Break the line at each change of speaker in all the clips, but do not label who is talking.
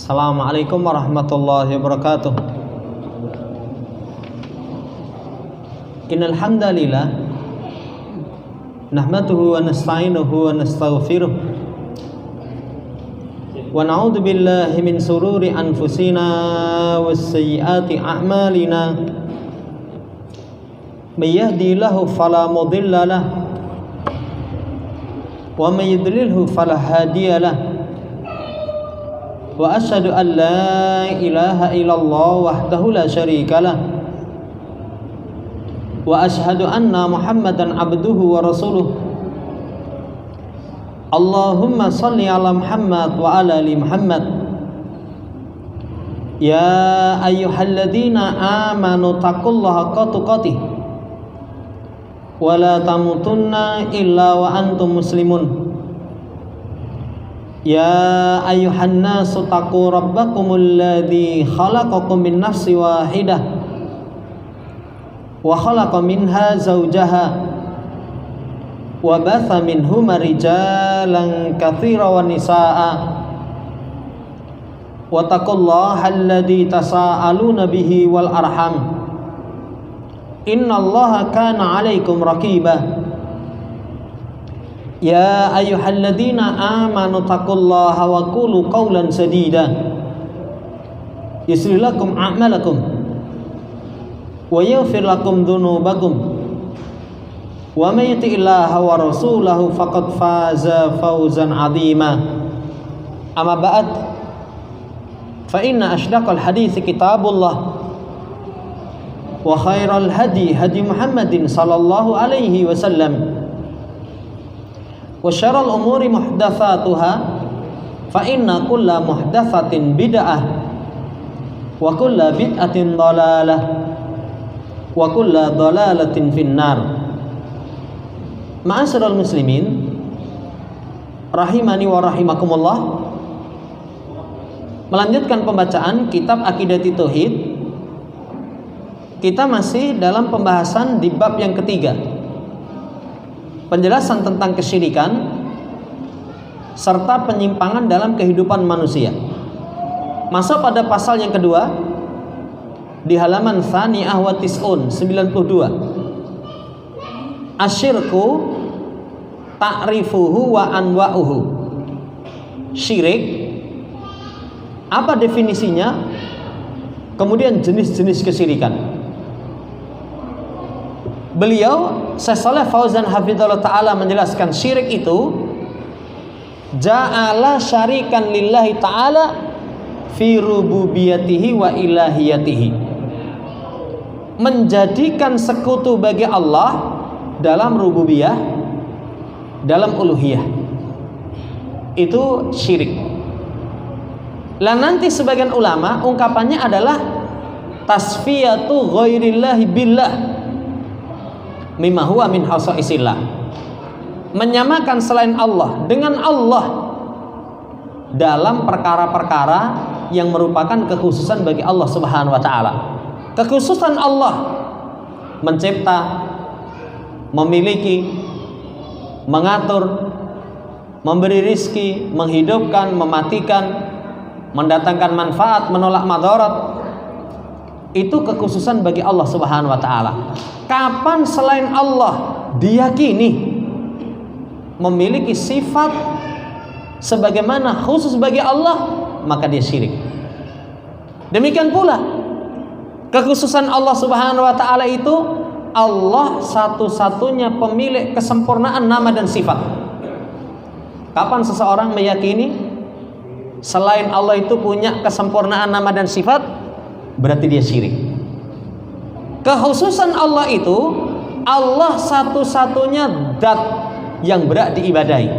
Assalamualaikum warahmatullahi wabarakatuh. Innal hamdalillah nahmaduhu wa nasta'inuhu wa nastaghfiruh wa na'udzu billahi min sururi anfusina was sayyiati a'malina. May yahdihillahu fala mudilla lahu wa may yudlilhu fala hadiya lahu. Wa asyhadu an la ilaha illallah wahdahu la syarika lah. Wa asyhadu anna Muhammadan abduhu wa rasuluh. Allahumma salli ala Muhammad wa ala ali Muhammad. Ya ayyuhalladzina amanu taqullaha haqqa tuqatih wa la tamutunna illa wa antum muslimun. Ya ayyuhan nasu taqu rabbakumul ladzi khalaqakum min nafsin wahidah wa khalaqa minha zawjaha wa batha minhuma rijalan katsiran wa nisaa'a wa taqullaha alladzi tasaaluna bihi wal arham innallaha kana 'alaikum raqiba. Ya ayyuhalladzina amanu taqullaha wa qulu qawlan sadida yuslih lakum a'malakum wa yaghfir lakum dhunubakum wa may yuti'illaha wa rasulahu faqad faza fawzan 'azima. Amma ba'd, fa inna ashdaqal hadithi kitabullah wa khairal hadi hadi Muhammadin sallallahu alaihi wasallam wa syarrul umuri muhdatsatuha fa inna kulla muhdatsatin bid'ah wa kulla bid'atin dhalalah wa kulla dhalalatin finnar. Ma'asyiral muslimin rahimani wa rahimakumullah, melanjutkan pembacaan kitab Aqidati Tauhid. Kita masih dalam pembahasan di bab yang ketiga, penjelasan tentang kesyirikan serta penyimpangan dalam kehidupan manusia. Masuk pada pasal yang kedua di halaman Tsaniyah wa Tis'un 92. Asyirku ta'rifuhu wa anwa'uhu. Syirik, apa definisinya? Kemudian jenis-jenis kesyirikan. Beliau Syekh Shalih Fauzan hafizallahu taala menjelaskan syirik itu ja'ala syarikan lillahi ta'ala fi rububiyatihi wa ilahiyatihi, menjadikan sekutu bagi Allah dalam rububiyah, dalam uluhiyah. Itu syirik. Lah nanti sebagian ulama ungkapannya adalah tasfiyatu ghairillahi billah mimma huwa min khasaisillah, menyamakan selain Allah dengan Allah dalam perkara-perkara yang merupakan kekhususan bagi Allah Subhanahu wa taala. Kekhususan Allah mencipta, memiliki, mengatur, memberi rizki, menghidupkan, mematikan, mendatangkan manfaat, menolak madarat. Itu kekhususan bagi Allah Subhanahu wa taala. Kapan selain Allah diyakini memiliki sifat sebagaimana khusus bagi Allah, maka dia syirik. Demikian pula kekhususan Allah Subhanahu wa taala itu, Allah satu-satunya pemilik kesempurnaan nama dan sifat. Kapan seseorang meyakini selain Allah itu punya kesempurnaan nama dan sifat, berarti dia syirik. Kekhususan Allah itu, Allah satu-satunya zat yang berhak diibadahi.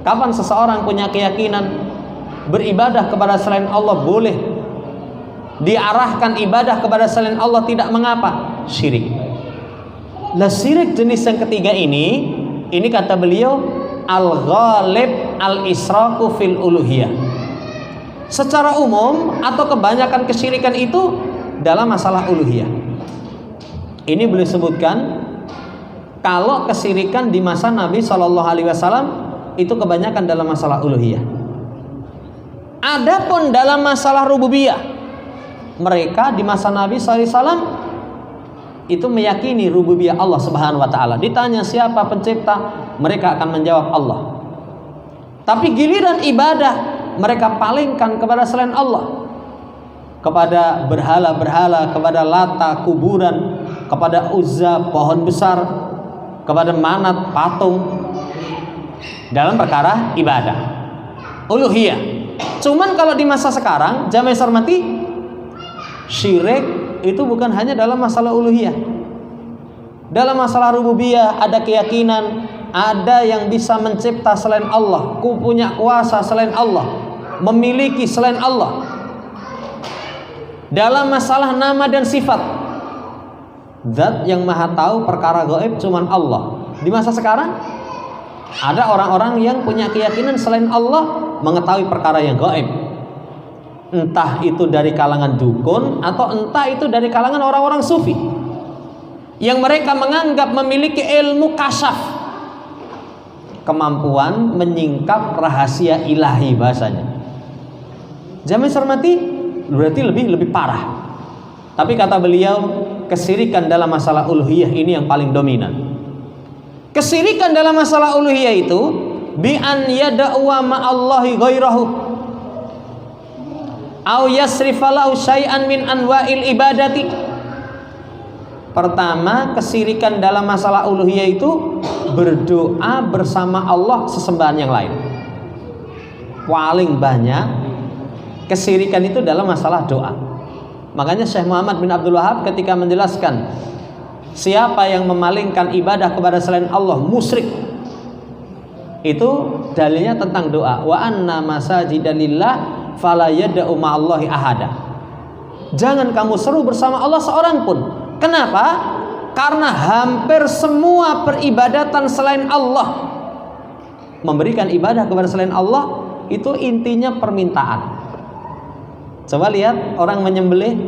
Kapan seseorang punya keyakinan beribadah kepada selain Allah boleh, diarahkan ibadah kepada selain Allah tidak mengapa, syirik. Lah syirik jenis yang ketiga ini kata beliau al-ghalib al-israku fil uluhiyah. Secara umum atau kebanyakan kesyirikan itu dalam masalah uluhiyah. Ini boleh sebutkan kalau kesyirikan di masa Nabi SAW itu kebanyakan dalam masalah uluhiyah. Adapun dalam masalah rububiyah, mereka di masa Nabi SAW itu meyakini rububiyah Allah Subhanahu wa taala. Ditanya siapa pencipta, mereka akan menjawab Allah. Tapi giliran ibadah, mereka palingkan kepada selain Allah, kepada berhala-berhala, kepada Lata, kuburan, kepada Uzza, pohon besar, kepada Manat, patung, dalam perkara ibadah, uluhiyah. Cuman kalau di masa sekarang, jamaah hormati, syirik itu bukan hanya dalam masalah uluhiyah. Dalam masalah rububiyah ada keyakinan ada yang bisa mencipta selain Allah, punya kuasa selain Allah, memiliki selain Allah. Dalam masalah nama dan sifat, zat yang maha tahu perkara gaib cuman Allah. Di masa sekarang ada orang-orang yang punya keyakinan selain Allah mengetahui perkara yang gaib. Entah itu dari kalangan dukun atau entah itu dari kalangan orang-orang sufi yang mereka menganggap memiliki ilmu kasyaf, kemampuan menyingkap rahasia ilahi bahasanya. Jamaah hormati, berarti lebih parah. Tapi kata beliau, kesyirikan dalam masalah uluhiyah ini yang paling dominan. Kesyirikan dalam masalah uluhiyah itu bi an yad'uwa ma'allahi ghairahu aw yasrifalahu syai'an min anwa'il ibadati. Pertama, kesyirikan dalam masalah uluhiyah itu berdoa bersama Allah sesembahan yang lain. Paling banyak kesyirikan itu dalam masalah doa. Makanya Syekh Muhammad bin Abdul Wahab ketika menjelaskan siapa yang memalingkan ibadah kepada selain Allah musyrik, itu dalilnya tentang doa. Wa anna masajida lillah fala yad'u ma'allahi ahada. Jangan kamu seru bersama Allah seorang pun. Kenapa? Karena hampir semua peribadatan selain Allah, memberikan ibadah kepada selain Allah, itu intinya permintaan. Coba lihat orang menyembelih,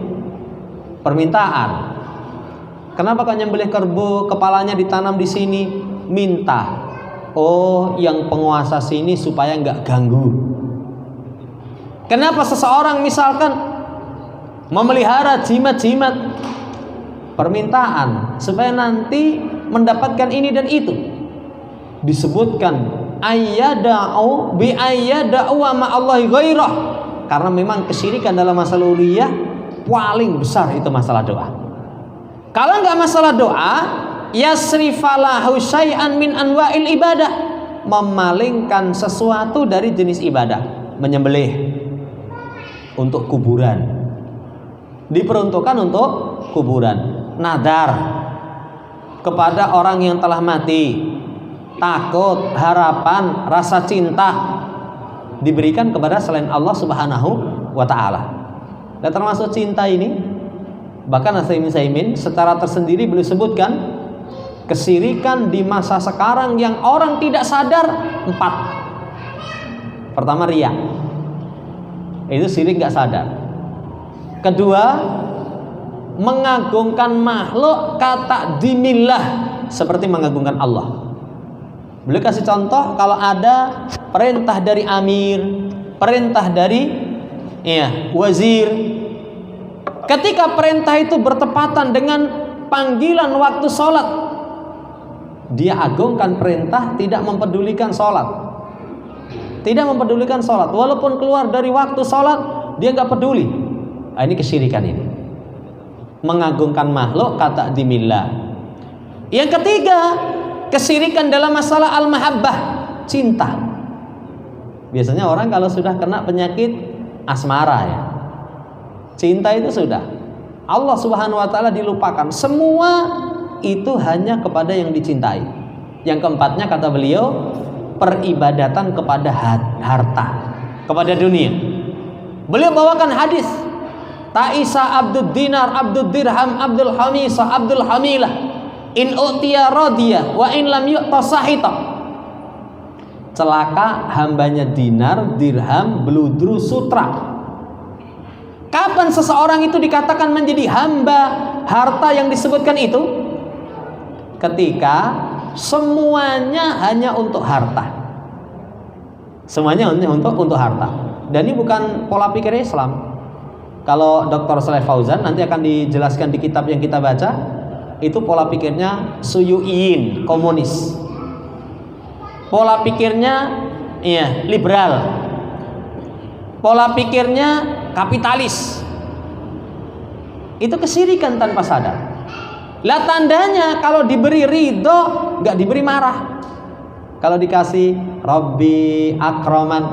permintaan. Kenapa kau nyembelih kerbau, kepalanya ditanam di sini? Minta. Oh, yang penguasa sini supaya nggak ganggu. Kenapa seseorang misalkan memelihara jimat-jimat? Permintaan supaya nanti mendapatkan ini dan itu. Disebutkan ayyada'u bi ayyada'u wa ma'allahi ghairah. Karena memang kesyirikan dalam masalah uluhiyah paling besar itu masalah doa. Kalau nggak masalah doa, yasrifalahu syai'an min anwa'il ibadah, memalingkan sesuatu dari jenis ibadah. Menyembelih untuk kuburan, diperuntukkan untuk kuburan. Nadar kepada orang yang telah mati, takut, harapan, rasa cinta diberikan kepada selain Allah Subhanahu wa ta'ala. Dan termasuk cinta ini, bahkan Utsaimin secara tersendiri beliau sebutkan kesyirikan di masa sekarang yang orang tidak sadar 4. Pertama, riya. Itu syirik gak sadar. Kedua, mengagungkan makhluk kata dimillah, seperti mengagungkan Allah. Beliau kasih contoh, kalau ada perintah dari amir, perintah dari wazir, ketika perintah itu bertepatan dengan panggilan waktu sholat, dia agungkan perintah, tidak mempedulikan sholat. Tidak mempedulikan sholat, walaupun keluar dari waktu sholat, dia nggak peduli. Nah, ini kesyirikan ini. Mengagungkan makhluk kata dimillah. Yang ketiga, kesyirikan dalam masalah al-mahabbah, cinta. Biasanya orang kalau sudah kena penyakit asmara ya, cinta itu sudah Allah Subhanahu wa ta'ala dilupakan. Semua itu hanya kepada yang dicintai. Yang keempatnya kata beliau, peribadatan kepada harta, kepada dunia. Beliau bawakan hadis Ta'isa Abdul Dinar, Abdul Dirham, Abdul Hamisa, Abdul Hamilah, in u'tiya radiyah wa in lam yu'ta sahita. Celaka hambanya dinar, dirham, beludru, sutra. Kapan seseorang itu dikatakan menjadi hamba harta yang disebutkan itu? Ketika semuanya hanya untuk harta. Semuanya hanya untuk harta. Dan ini bukan pola pikir Islam. Kalau Dr. Saleh Fauzan nanti akan dijelaskan di kitab yang kita baca, itu pola pikirnya Suyuiyin, komunis. Pola pikirnya liberal. Pola pikirnya kapitalis. Itu kesyirikan tanpa sadar. Lah tandanya kalau diberi ridho, nggak diberi marah. Kalau dikasih Rabbi akraman,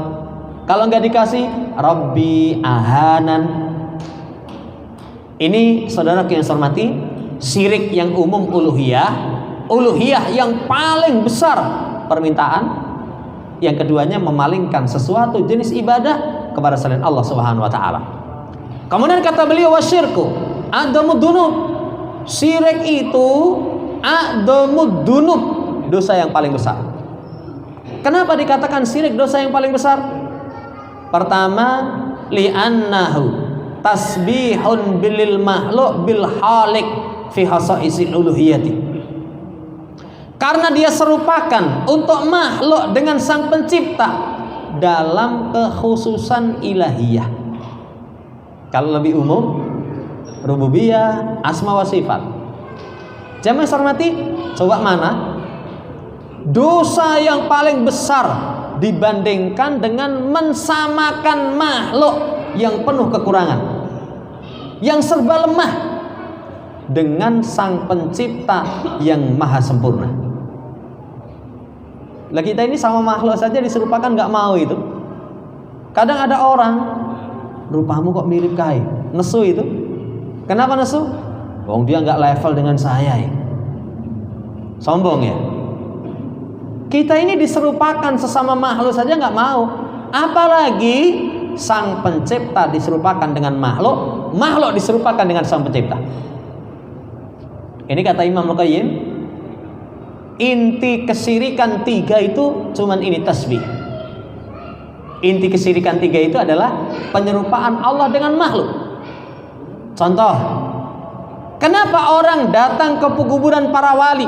kalau nggak dikasih Rabbi ahanan. Ini saudara yang saya hormati, syirik yang umum uluhiyah yang paling besar permintaan. Yang keduanya memalingkan sesuatu jenis ibadah kepada selain Allah Subhanahu wa taala. Kemudian kata beliau wasyirku a'dhamud dzunub. Syirik itu a'dhamud dzunub, dosa yang paling besar. Kenapa dikatakan syirik dosa yang paling besar? Pertama, li'annahu tasbihun bilil makhluk bil halik fi khasaisil uluhiyati. Karena dia serupakan untuk makhluk dengan sang pencipta dalam kekhususan ilahiyah. Kalau lebih umum, rububiyah, asma wa sifat. Jamaah hormati, coba mana dosa yang paling besar dibandingkan dengan mensamakan makhluk yang penuh kekurangan, yang serba lemah, dengan sang pencipta yang maha sempurna. Lah kita ini sama makhluk saja diserupakan nggak mau itu. Kadang ada orang, rupamu kok mirip kai, nesu itu. Kenapa nesu? Wong dia nggak level dengan saya ya. Sombong ya. Kita ini diserupakan sesama makhluk saja nggak mau, apalagi sang pencipta diserupakan dengan makhluk, makhluk diserupakan dengan sang pencipta. Ini kata Imam Al-Qayyim, inti kesyirikan 3 itu cuman ini tasbih. Inti kesyirikan 3 itu adalah penyerupaan Allah dengan makhluk. Contoh, kenapa orang datang ke kuburan para wali,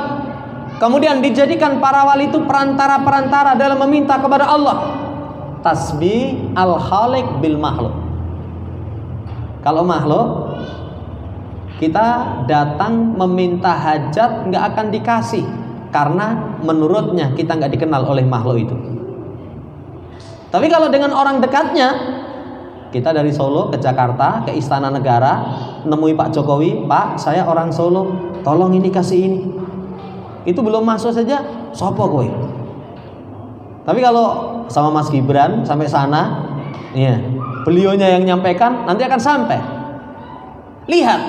kemudian dijadikan para wali itu perantara-perantara dalam meminta kepada Allah? Tasbih al-khaliq bil makhluk. Kalau makhluk, kita datang meminta hajat nggak akan dikasih, karena menurutnya kita nggak dikenal oleh makhluk itu. Tapi kalau dengan orang dekatnya, kita dari Solo ke Jakarta, ke Istana Negara, nemui Pak Jokowi, Pak saya orang Solo, tolong ini kasih ini. Itu belum masuk saja, sopo kowe. Tapi kalau sama Mas Gibran sampai sana, ya, beliaunya yang nyampaikan, nanti akan sampai. Lihat,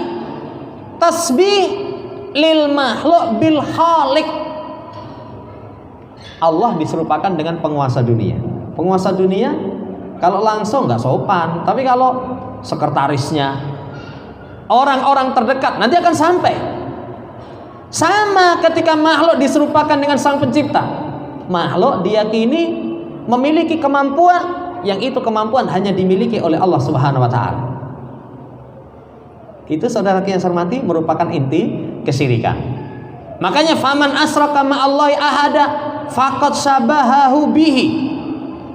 tasbih lil makhluk bil khaliq. Allah diserupakan dengan penguasa dunia. Penguasa dunia kalau langsung nggak sopan, tapi kalau sekretarisnya, orang-orang terdekat, nanti akan sampai. Sama ketika makhluk diserupakan dengan sang pencipta, makhluk diyakini memiliki kemampuan yang itu kemampuan hanya dimiliki oleh Allah Subhanahu wa taala. Itu saudara yang saya hormati merupakan inti kesyirikan. Makanya faman asraka ma'allahi ahada faqad syabahahu bihi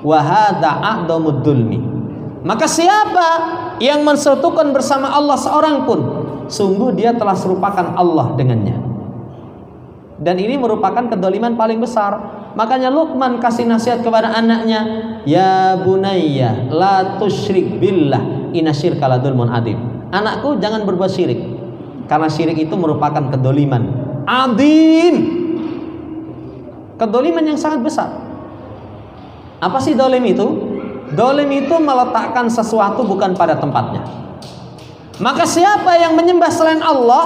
wa hadza a'dhamud dzulmi. Maka siapa yang mensekutukan bersama Allah seorang pun, sungguh dia telah serupakan Allah dengannya. Dan ini merupakan kedoliman paling besar. Makanya Luqman kasih nasihat kepada anaknya, ya bunayya la tusyrik billah inna syirka la dzulmun adzim. Anakku, jangan berbuat syirik, karena syirik itu merupakan kedoliman adzim, kedoliman yang sangat besar. Apa sih dolim itu? Dolim itu meletakkan sesuatu bukan pada tempatnya. Maka siapa yang menyembah selain Allah,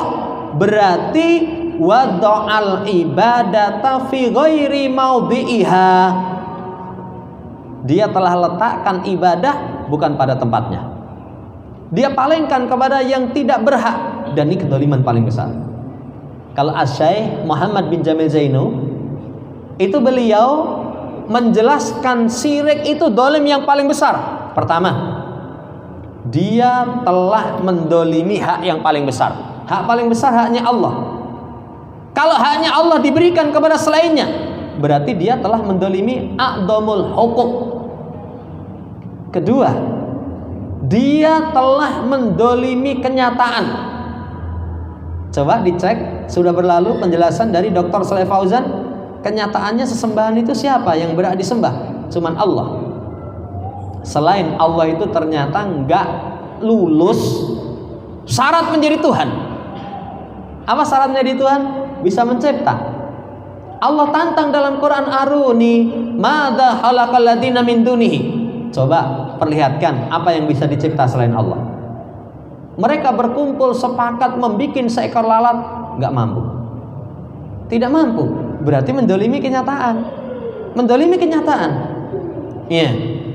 berarti wada'al ibadata fi ghairi maudhi'iha. Dia telah letakkan ibadah bukan pada tempatnya. Dia palingkan kepada yang tidak berhak, dan ini kedoliman paling besar. Kalau Asy-Syaikh Muhammad bin Jamil Zainu, itu beliau menjelaskan syirik itu dolim yang paling besar. Pertama, dia telah mendolimi hak yang paling besar. Hak paling besar haknya Allah. Kalau haknya Allah diberikan kepada selainnya, berarti dia telah mendolimi a'dhamul huquq. Kedua, dia telah mendolimi kenyataan. Coba dicek, sudah berlalu penjelasan dari Dr. Shalih Fauzan. Kenyataannya sesembahan itu siapa yang berhak disembah? Cuman Allah. Selain Allah itu ternyata nggak lulus syarat menjadi Tuhan. Apa syarat menjadi Tuhan? Bisa mencipta. Allah tantang dalam Quran, aruni madza khalaqal ladzina min dunihi. Coba perlihatkan apa yang bisa dicipta selain Allah. Mereka berkumpul sepakat membikin seekor lalat, nggak mampu. Tidak mampu, berarti mendolimi kenyataan. Mendolimi kenyataan. Ya,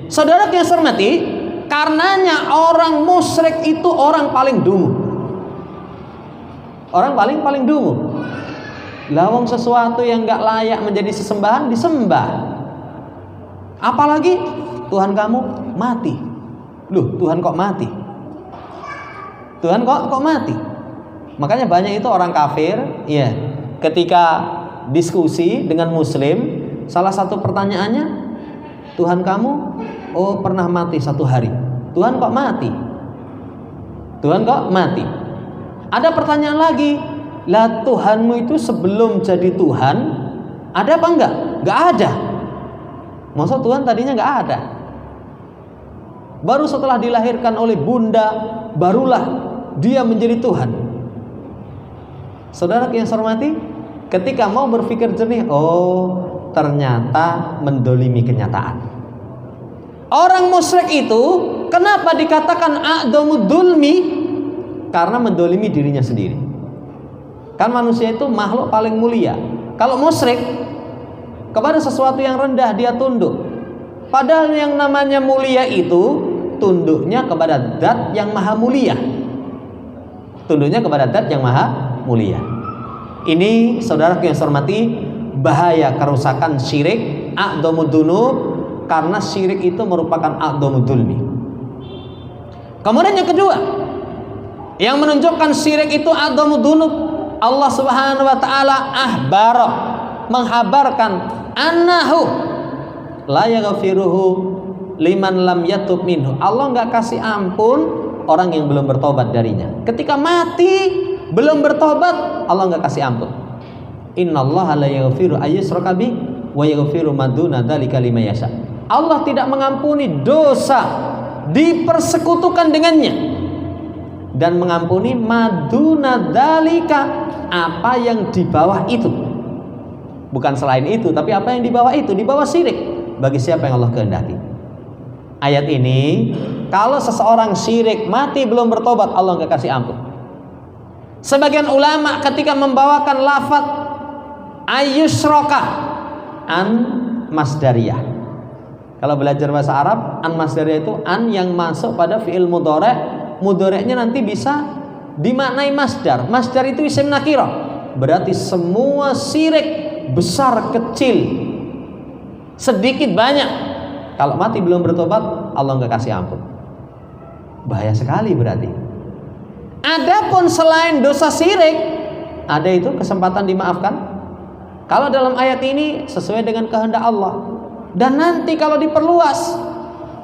saudara yang saya hormati, karenanya orang musyrik itu orang paling dungu. Orang paling dungu. Lawang sesuatu yang nggak layak menjadi sesembahan disembah. Apalagi Tuhan kamu mati. Loh, Tuhan kok mati? Tuhan kok mati? Makanya banyak itu orang kafir, ya, ketika diskusi dengan muslim, salah satu pertanyaannya, Tuhan kamu pernah mati satu hari. Tuhan kok mati? Tuhan kok mati? Ada pertanyaan lagi, lah Tuhanmu itu sebelum jadi Tuhan ada apa enggak? Enggak ada. Maksud Tuhan tadinya enggak ada. Baru setelah dilahirkan oleh bunda, barulah dia menjadi Tuhan. Saudara yang saya hormati, ketika mau berpikir jernih, ternyata mendolimi kenyataan. Orang musyrik itu kenapa dikatakan a'dhamud dulmi? Karena mendolimi dirinya sendiri. Kan manusia itu makhluk paling mulia. Kalau musyrik, kepada sesuatu yang rendah dia tunduk. Padahal yang namanya mulia itu tunduknya kepada zat yang maha mulia. Tunduknya kepada zat yang maha mulia. Ini saudara yang saya hormati, bahaya kerusakan syirik, a'dhamud dzunub, karena syirik itu merupakan a'dhamud dzulmi. Kemudian yang kedua, yang menunjukkan syirik itu a'dhamud dzunub, Allah Subhanahu wa taala menghabarkan annahu la yaghfiruhu liman lam yatub minhu. Allah enggak kasih ampun orang yang belum bertobat darinya. Ketika mati belum bertobat, Allah enggak kasih ampun. Innallaha la yaghfiru ayyushraka bih wa yaghfiru ma duna dzalika liman yasha. Allah tidak mengampuni dosa dipersekutukan dengannya, dan mengampuni maduna dzalika, apa yang di bawah itu. Bukan selain itu, tapi apa yang di bawah itu, di bawah syirik, bagi siapa yang Allah kehendaki. Ayat ini, kalau seseorang syirik mati belum bertobat, Allah nggak kasih ampun. Sebagian ulama ketika membawakan lafaz ayyusroka an masdariyah. Kalau belajar bahasa Arab, an masdariyah itu an yang masuk pada fi'il mudhari'. Mudhari'nya nanti bisa dimaknai masdar. Masdar itu isim nakirah. Berarti semua syirik, besar kecil, sedikit banyak, kalau mati belum bertobat, Allah nggak kasih ampun. Bahaya sekali berarti. Adapun selain dosa syirik, ada itu kesempatan dimaafkan. Kalau dalam ayat ini sesuai dengan kehendak Allah. Dan nanti kalau diperluas,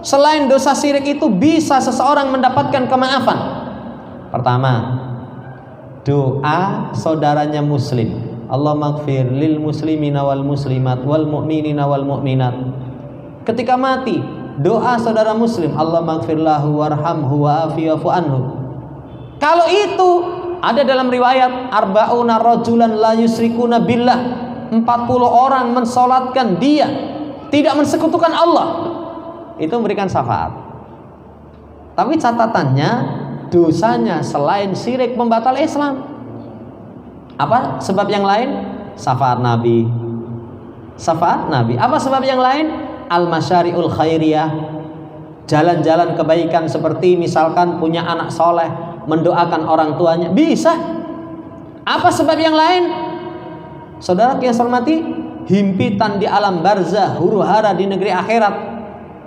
selain dosa syirik itu bisa seseorang mendapatkan kemaafan. Pertama, doa saudaranya muslim. Allahumma ighfir lil muslimina wal muslimat wal mu'minina wal mu'minat. Ketika mati, doa saudara muslim, Allahumma ighfir lahu warhamhu wa'afiyafu anhu. Kalau itu ada dalam riwayat arba'una rajulan la yusrikuna billah, 40 orang mensolatkan dia, tidak mensekutukan Allah, itu memberikan syafaat. Tapi catatannya, dosanya selain syirik membatal Islam. Apa sebab yang lain? Syafaat Nabi. Syafaat Nabi. Apa sebab yang lain? Al-masyari'ul khairiyah, jalan-jalan kebaikan, seperti misalkan punya anak soleh, mendoakan orang tuanya, bisa. Apa sebab yang lain? Saudara yang saya hormati, himpitan di alam barzah, huru hara di negeri akhirat,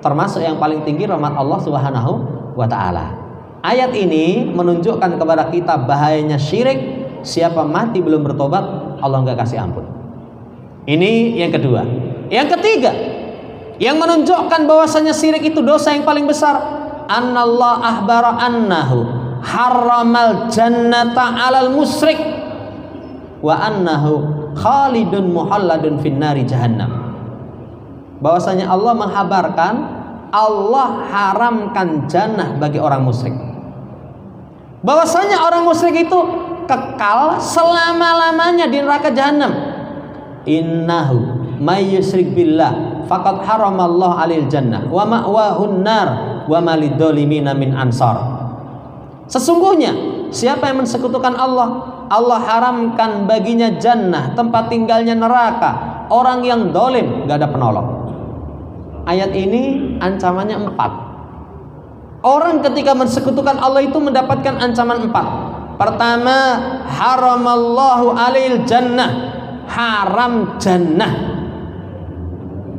termasuk yang paling tinggi rahmat Allah Subhanahu wa ta'ala. Ayat ini menunjukkan kepada kita bahayanya syirik. Siapa mati belum bertobat, Allah nggak kasih ampun. Ini yang kedua. Yang ketiga, Yang menunjukkan bahwasanya syirik itu dosa yang paling besar. Annallah ahbara annahu harramal jannata 'alal musyrik wa annahu khalidun muhalladun finnari jahannam. Bahwasanya Allah menghabarkan Allah haramkan jannah bagi orang musyrik. Bahwasanya orang musyrik itu kekal selama-lamanya di neraka jahanam. Innahu may yusyrik billah faqad haramallahu 'alil jannah wa ma'wahun nar wa malidzalimina min ansar. Sesungguhnya siapa yang mensekutukan Allah, Allah haramkan baginya jannah, tempat tinggalnya neraka. Orang yang dolim gak ada penolong. Ayat ini ancamannya 4. Orang ketika mensekutukan Allah itu mendapatkan ancaman 4. Pertama, haramallahu alil jannah, haram jannah.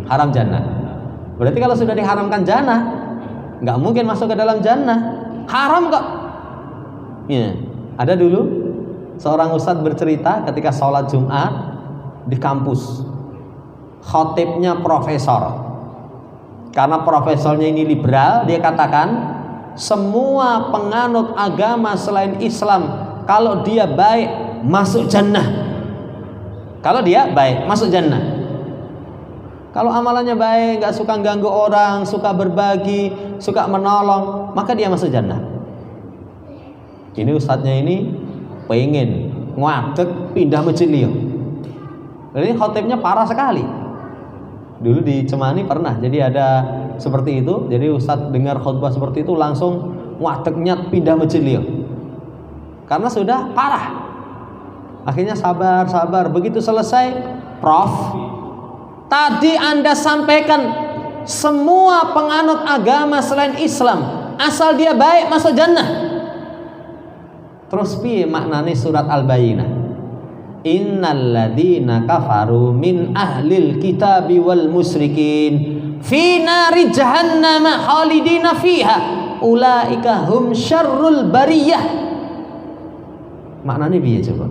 Haram jannah. Berarti kalau sudah diharamkan jannah, nggak mungkin masuk ke dalam jannah. Haram kok. Ya, ada dulu seorang ustadz bercerita ketika sholat Jumat di kampus. Khotibnya profesor. Karena profesornya ini liberal, dia katakan semua penganut agama selain Islam, kalau dia baik masuk jannah. Kalau dia baik masuk jannah. Kalau amalannya baik, gak suka ganggu orang, suka berbagi, suka menolong, maka dia masuk jannah. Ini ustadznya ini pengen ngadeg pindah masjid liya. Ini khotibnya parah sekali. Dulu di Cemani pernah, jadi ada seperti itu. Jadi ustadz dengar khutbah seperti itu langsung ngadegnya pindah masjid liya. Karena sudah parah. Akhirnya sabar. Begitu selesai, Prof, tadi Anda sampaikan semua penganut agama selain Islam, asal dia baik masuk jannah. Terus piye maknane surat Al-Bayyinah? Innal ladzina kafaru min ahlil kitabi wal musyrikin fi nari jahannam khalidina fiha ulaika hum syarrul bariyah. Maknane piye coba?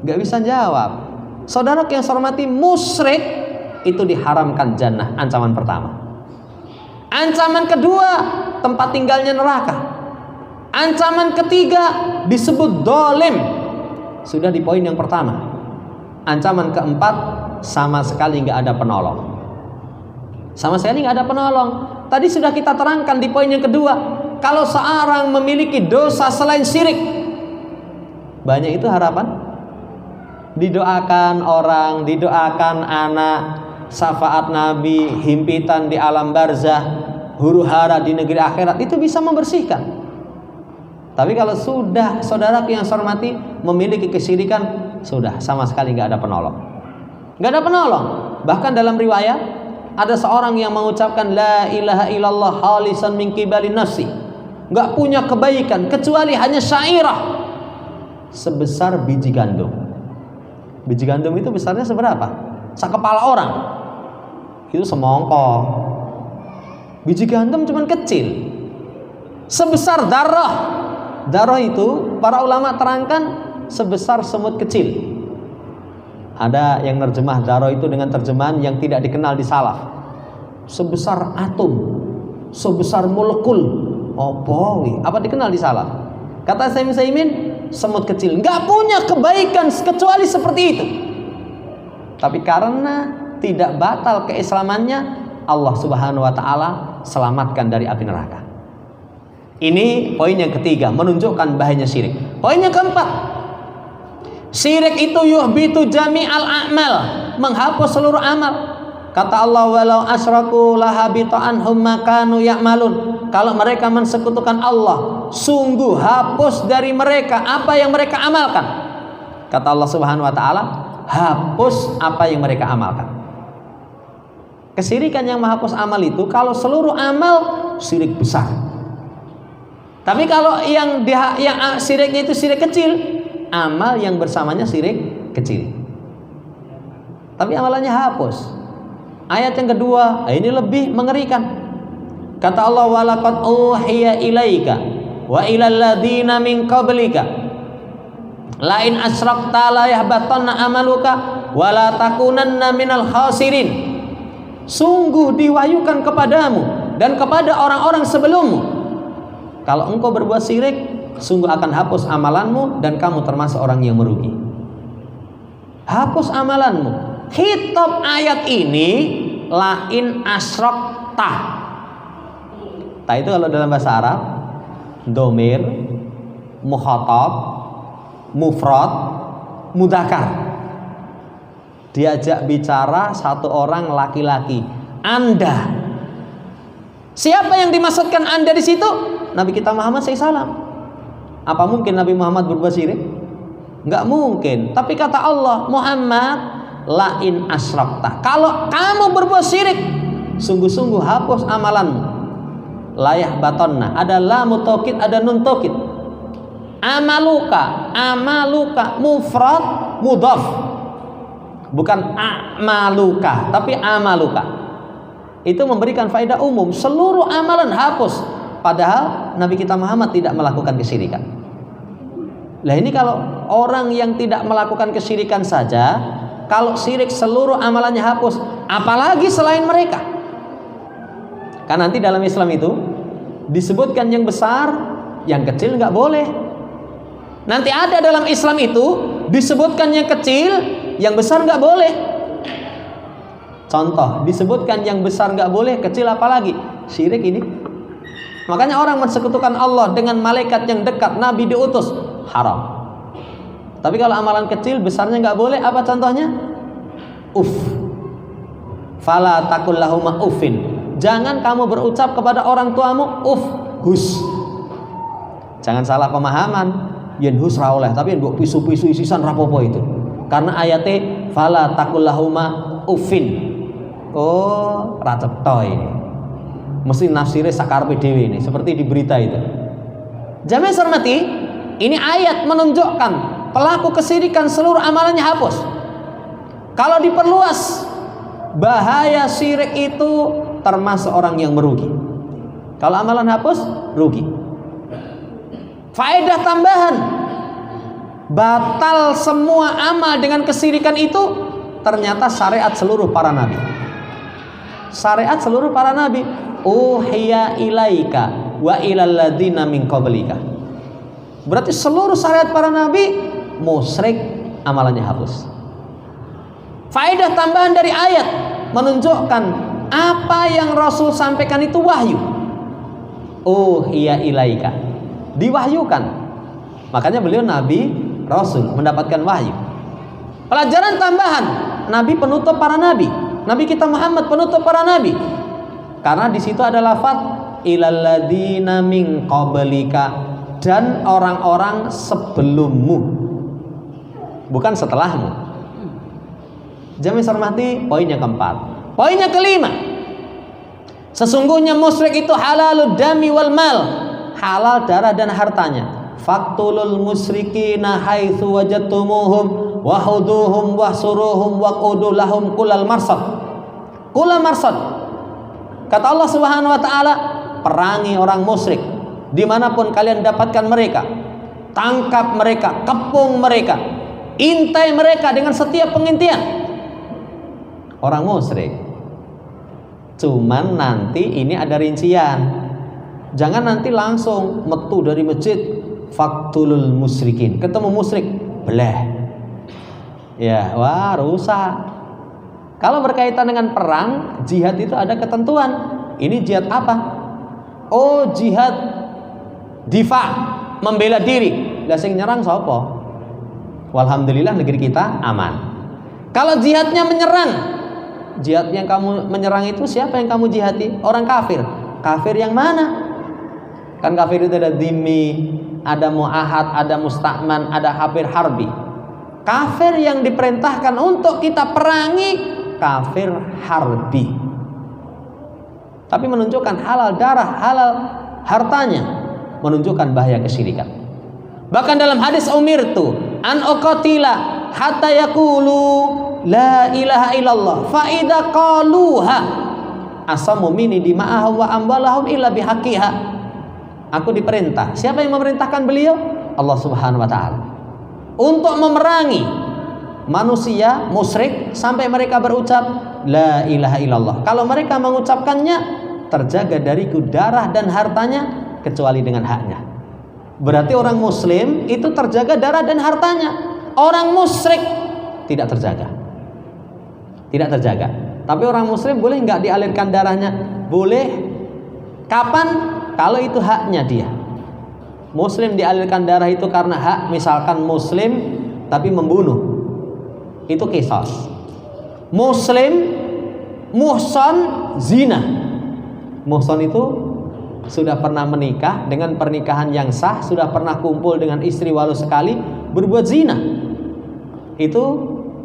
Gak bisa jawab. Saudara yang saya hormati, musyrik itu diharamkan jannah, ancaman pertama. Ancaman kedua, tempat tinggalnya neraka. Ancaman ketiga disebut dolim. Sudah di poin yang pertama. Ancaman keempat, sama sekali nggak ada penolong. Sama sekali nggak ada penolong. Tadi sudah kita terangkan di poin yang kedua. Kalau seorang memiliki dosa selain syirik, banyak itu harapan. Didoakan orang, didoakan anak, syafaat Nabi, himpitan di alam barzah, huru hara di negeri akhirat, itu bisa membersihkan. Tapi kalau sudah saudaraku yang saya hormati memiliki kesyirikan, sudah sama sekali nggak ada penolong. Nggak ada penolong. Bahkan dalam riwayat ada seorang yang mengucapkan la ilaha illallah khalisan min qibalin nafsi, nggak punya kebaikan kecuali hanya syairah sebesar biji gandum. Biji gandum itu besarnya seberapa? Sekepala orang. Itu semongkok. Biji gandum cuman kecil, sebesar darah. Darah itu para ulama terangkan sebesar semut kecil. Ada yang nerjemah darah itu dengan terjemahan yang tidak dikenal di salaf. Sebesar atom, sebesar molekul. Apa dikenal di salaf? Kata Syekh Utsaimin, semut kecil, nggak punya kebaikan kecuali seperti itu. Tapi karena tidak batal keislamannya, Allah Subhanahu wa taala selamatkan dari api neraka. Ini poin yang ketiga, menunjukkan bahayanya syirik. Poin yang keempat, syirik itu yuhbitu jami'al a'mal, menghapus seluruh amal. Kata Allah, walau asyraku lahabita anhum ma kanu ya'malun. Kalau mereka mensekutukan Allah, sungguh hapus dari mereka apa yang mereka amalkan. Kata Allah Subhanahu wa taala, hapus apa yang mereka amalkan. Kesyirikan yang menghapus amal itu kalau seluruh amal syirik besar. Tapi kalau yang syiriknya itu syirik kecil, amal yang bersamanya syirik kecil. Tapi amalannya hapus. Ayat yang kedua, ini lebih mengerikan. Kata Allah, walaqad uhiya ilaika wa ilal ladzina min qablika la in asyrakta la yahbatanna amaluka wa la takunanna minal khasirin. sungguh diwahyukan kepadamu dan kepada orang-orang sebelummu, kalau engkau berbuat syirik, sungguh akan hapus amalanmu dan kamu termasuk orang yang merugi. Hapus amalanmu. Khitab ayat ini lain asyrokta. Ta itu kalau dalam bahasa Arab domir, mukhatab, mufrad, mudzakkar. Diajak bicara satu orang laki-laki. Anda. Siapa yang dimaksudkan Anda di situ? Nabi kita Muhammad SAW. Apa mungkin Nabi Muhammad berbuat syirik? Enggak mungkin. Tapi kata Allah, Muhammad lain asyrokta. Kalau kamu berbuat syirik, sungguh-sungguh hapus amalanmu. Layah batonna. Ada lamu taukid, ada nun taukid. Amaluka, amaluka mufrad mudhaf. Bukan amaluka, tapi amaluka. Itu memberikan faedah umum. Seluruh amalan hapus. Padahal Nabi kita Muhammad tidak melakukan kesyirikan. Lah ini kalau orang yang tidak melakukan kesyirikan saja, kalau syirik seluruh amalannya hapus, apalagi selain mereka. Kan nanti dalam Islam itu disebutkan yang besar, yang kecil nggak boleh. Nanti ada dalam Islam itu disebutkan yang kecil, yang besar nggak boleh. Contoh, disebutkan yang besar nggak boleh, kecil apalagi? Syirik ini. Makanya orang mensekutukan Allah dengan malaikat yang dekat, Nabi diutus, haram. Tapi kalau amalan kecil, besarnya nggak boleh, apa contohnya? Fala taqul lahuma uffin. Jangan kamu berucap kepada orang tuamu hus. Jangan salah pemahaman. Yen hus ra oleh, tapi mbok pisu-pisu isisan rapopo itu. Karena ayatnya fala taqul lahuma uffin. Oh, ra cetha ini. Mesti nafsirnya sakarepe dhewe ini, seperti di berita itu. Jamaah hormati, ini ayat menunjukkan pelaku kesyirikan seluruh amalannya hapus. Kalau diperluas, bahaya syirik itu termasuk orang yang merugi. Kalau amalan hapus, rugi. Faedah tambahan, batal semua amal dengan kesyirikan itu ternyata syariat seluruh para nabi. Syariat seluruh para nabi. Uhiya ilaika wa ilal ladzina min qablika. Berarti seluruh syariat para nabi musyrik, amalannya hapus. Faedah tambahan dari ayat menunjukkan apa yang Rasul sampaikan itu wahyu. Uhiya ilaika, diwahyukan. Makanya beliau Nabi Rasul mendapatkan wahyu. Pelajaran tambahan, Nabi penutup para nabi. Nabi kita Muhammad penutup para nabi. Karena di situ ada lafaz ilal ladzina min qablika, dan orang-orang sebelummu, bukan setelahmu. Jamaah hormati, poin yang keempat. Poin yang kelima, sesungguhnya musyrik itu halalud dami wal mal, halal darah dan hartanya. Faktulul musyrikina haitsu wajadtumuhum wahuduhum wahsuruhum waqudu lahum kullal marsad. Kullal marsad. Kata Allah Subhanahu wa taala, perangi orang musyrik dimanapun kalian dapatkan mereka. Tangkap mereka, kepung mereka, intai mereka dengan setiap pengintian. Orang musyrik. Cuman nanti ini ada rincian. Jangan nanti langsung metu dari masjid faktulul musyrikin, ketemu musyrik bleh. Ya, wah rusak. Kalau berkaitan dengan perang, jihad itu ada ketentuan. Ini jihad apa? Oh, jihad difa, membela diri. Lah sing nyerang sapa? Walhamdulillah negeri kita aman. Kalau jihadnya menyerang, jihad yang kamu menyerang itu siapa yang kamu jihadi? Orang kafir. Kafir yang mana? Kan kafir itu ada dhimmi, ada muahad, ada musta'man, ada kafir harbi. Kafir yang diperintahkan untuk kita perangi kafir harbi. Tapi menunjukkan halal darah, halal hartanya, menunjukkan bahaya kesyirikan. Bahkan dalam hadis umirtu an uqatila hatta yaqulu la ilaha illallah fa idza qaluha asamu minni dima'ahum wa amwalahum illa bihaqqiha. Aku diperintah. Siapa yang memerintahkan beliau? Allah Subhanahu wa taala. Untuk memerangi manusia musyrik sampai mereka berucap la ilaha illallah. Kalau mereka mengucapkannya, terjaga dariku darah dan hartanya kecuali dengan haknya. Berarti orang muslim itu terjaga darah dan hartanya. Orang musyrik tidak terjaga. Tidak terjaga. Tapi orang muslim boleh nggak dialirkan darahnya? Boleh. Kapan? Kalau itu haknya dia. Muslim dialirkan darah itu karena hak, misalkan muslim tapi membunuh, itu qisas. Muslim muhsan zina. Muhsan itu sudah pernah menikah dengan pernikahan yang sah, sudah pernah kumpul dengan istri walau sekali, berbuat zina, itu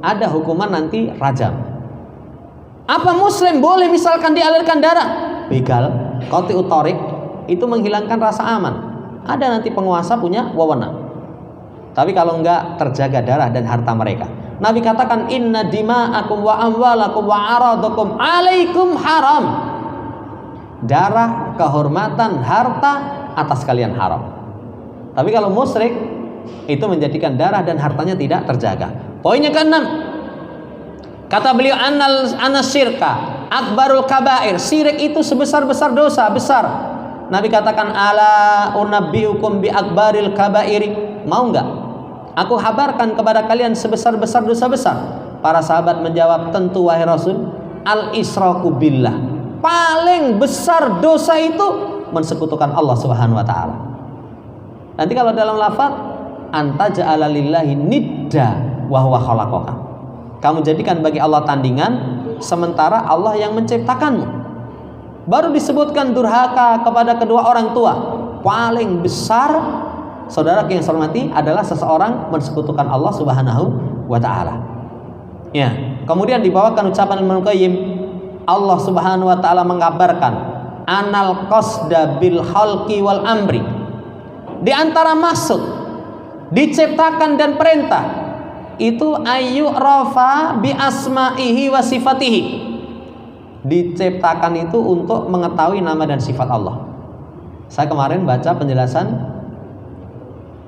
ada hukuman nanti rajam. Apa muslim boleh misalkan dialirkan darah? Begal, qati'ut thariq, itu menghilangkan rasa aman. Ada nanti penguasa punya wewenang. Tapi kalau enggak, terjaga darah dan harta mereka. Nabi katakan inna dima'akum wa amwalakum wa aradakum alaikum haram. Darah, kehormatan, harta atas kalian haram. Tapi kalau musyrik, itu menjadikan darah dan hartanya tidak terjaga. Poinnya keenam, kata beliau anas syirka akbarul kabair. Syirik itu sebesar-besar dosa besar. Nabi katakan ala unabbiukum bi akbaril kabairi. Mau enggak aku habarkan kepada kalian sebesar-besar dosa besar? Para sahabat menjawab, tentu wahai Rasul. Al israku billah. Paling besar dosa itu mensekutukan Allah Subhanahu wa taala. Nanti kalau dalam lafaz anta ja'ala lillahi nidda wa huwa khalaqaka. Kamu jadikan bagi Allah tandingan sementara Allah yang menciptakanmu. Baru disebutkan durhaka kepada kedua orang tua. Paling besar, saudara yang saya hormati, adalah seseorang mensekutukan Allah Subhanahu wa taala. Ya, kemudian dibawakan ucapan Ibnu Qayyim, Allah Subhanahu wa taala mengabarkan anal qasda bil khalqi wal amri. Di antara maksud diciptakan dan perintah itu ayu rafa bi asma'ihi wa sifatihi. Diciptakan itu untuk mengetahui nama dan sifat Allah. Saya kemarin baca penjelasan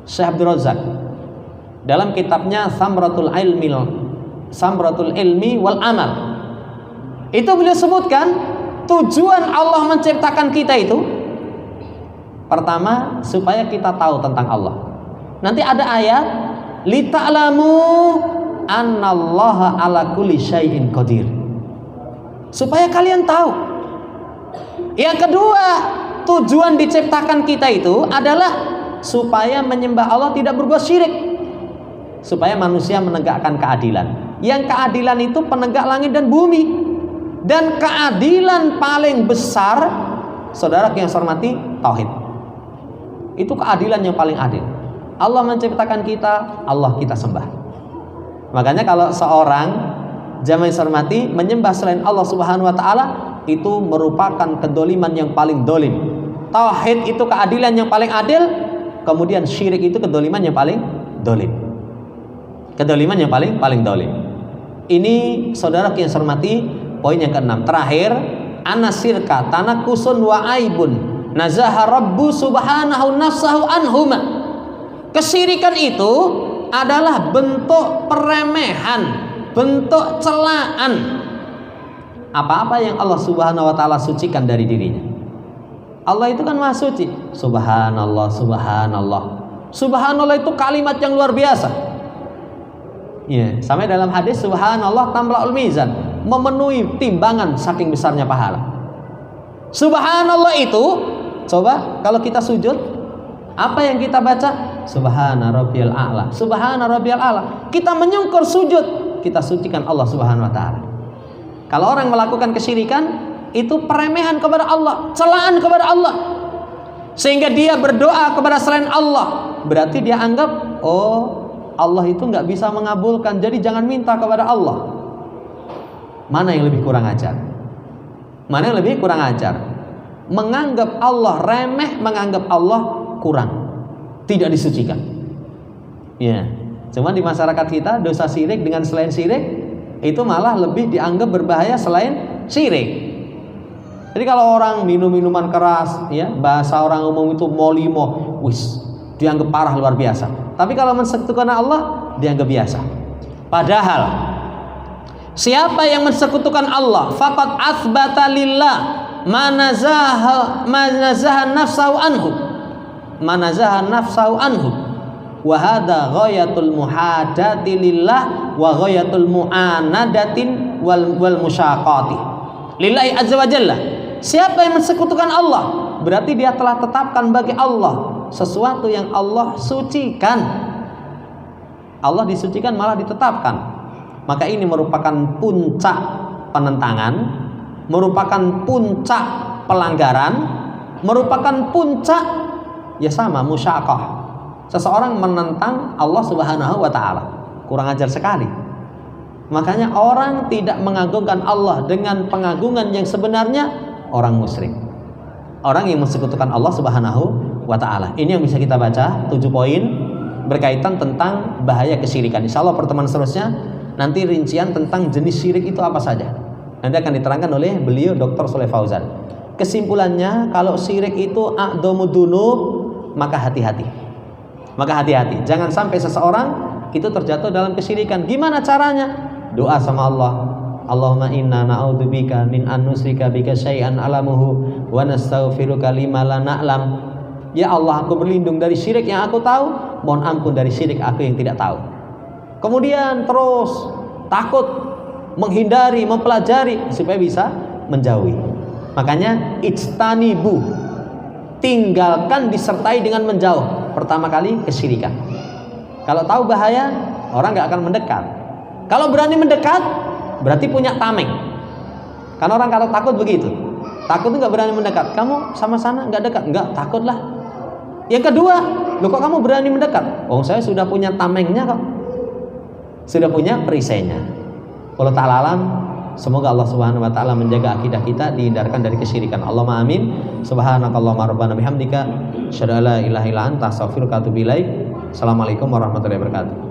Syekh Abdul Razak dalam kitabnya Samratul Ilmi wal Amal. Itu beliau sebutkan tujuan Allah menciptakan kita itu pertama supaya kita tahu tentang Allah. Nanti ada ayat lita'lamu annallaha ala kulli syai'in qadir. Supaya kalian tahu. Yang kedua, tujuan diciptakan kita itu adalah supaya menyembah Allah, tidak berbuat syirik. Supaya manusia menegakkan keadilan. Yang keadilan itu penegak langit dan bumi. Dan keadilan paling besar, saudara yang saya hormati, tauhid. Itu keadilan yang paling adil. Allah menciptakan kita, Allah kita sembah. Makanya kalau seorang jamaah yang saya hormati menyembah selain Allah Subhanahu wa taala, itu merupakan kedoliman yang paling dolim. Tauhid itu keadilan yang paling adil, kemudian syirik itu kedoliman yang paling dolim. Kedoliman yang paling dolim. Ini saudara yang saya hormati, poin yang keenam. Terakhir, anasirka tanakusun wa aibun nazaha rabbu subhanahu nafsahu anhuma. Kesyirikan itu adalah bentuk peremehan, bentuk celaan apa-apa yang Allah Subhanahu wa taala sucikan dari dirinya. Allah itu kan maha suci. Subhanallah, subhanallah. Subhanallah itu kalimat yang luar biasa. Ya, sampai dalam hadis subhanallah tamla'ul mizan, memenuhi timbangan saking besarnya pahala. Subhanallah itu, coba kalau kita sujud, apa yang kita baca? Subhana rabbiyal a'la. Subhana rabbiyal a'la. Kita menyungkur sujud, kita sucikan Allah Subhanahu wa taala. Kalau orang melakukan kesyirikan, itu peremehan kepada Allah, celaan kepada Allah. Sehingga dia berdoa kepada selain Allah, berarti dia anggap, oh, Allah itu nggak bisa mengabulkan, jadi jangan minta kepada Allah. Mana yang lebih kurang ajar? Mana yang lebih kurang ajar? Menganggap Allah remeh, menganggap Allah kurang, tidak disucikan. Ya, cuma di masyarakat kita dosa syirik dengan selain syirik itu malah lebih dianggap berbahaya selain syirik. Jadi kalau orang minum minuman keras, ya bahasa orang umum itu molimo, wis dianggap parah luar biasa. Tapi kalau mensekutukan Allah dianggap biasa. Padahal siapa yang mensekutukan Allah faqad atsbata lillah manazaha nafsahu anhu wa hadza ghayatul muhadati lillah wa ghayatul mu'anadatin wal musyaqati lillahi azza wa jalla. Siapa yang mensekutukan Allah berarti dia telah tetapkan bagi Allah sesuatu yang Allah sucikan. Allah disucikan malah ditetapkan. Maka ini merupakan puncak penentangan, merupakan puncak pelanggaran, merupakan puncak ya sama musyaqah. Seseorang menentang Allah Subhanahu wa taala. Kurang ajar sekali. Makanya orang tidak mengagungkan Allah dengan pengagungan yang sebenarnya orang musyrik. Orang yang mensekutukan Allah Subhanahu wa taala. Ini yang bisa kita baca 7 poin berkaitan tentang bahaya kesyirikan. Insyaallah pertemuan seterusnya nanti rincian tentang jenis syirik itu apa saja. Nanti akan diterangkan oleh beliau Dr. Shalih Fauzan. Kesimpulannya kalau syirik itu a'dhamud dzunub, maka hati-hati. Maka hati-hati. Jangan sampai seseorang itu terjatuh dalam kesyirikan. Gimana caranya? Doa sama Allah. Allahumma inna na'udzubika min an nusyrika bika syai'an alamuhu wa nastaghfiruka lima la na'lam. Ya Allah, aku berlindung dari syirik yang aku tahu, mohon ampun dari syirik aku yang tidak tahu. Kemudian terus takut, menghindari, mempelajari supaya bisa menjauhi. Makanya ijtanibu, tinggalkan disertai dengan menjauh. Pertama kali kesyirikan. Kalau tahu bahaya, orang nggak akan mendekat. Kalau berani mendekat, berarti punya tameng. Karena orang kalau takut begitu, takut nggak berani mendekat. Kamu sama sana nggak dekat, nggak takutlah. Yang kedua, loh kok kamu berani mendekat? Oh saya sudah punya tamengnya kok, sudah punya perisainya. Wallahu ta'ala alam. Semoga Allah Subhanahu wa taala menjaga akidah kita, dihindarkan dari kesyirikan. Allahumma amin. Subhanakallahumma rabbana bihamdika asyhadu an la ilaha illa anta astaghfiruka wa atubu ilaik. Assalamualaikum warahmatullahi wabarakatuh.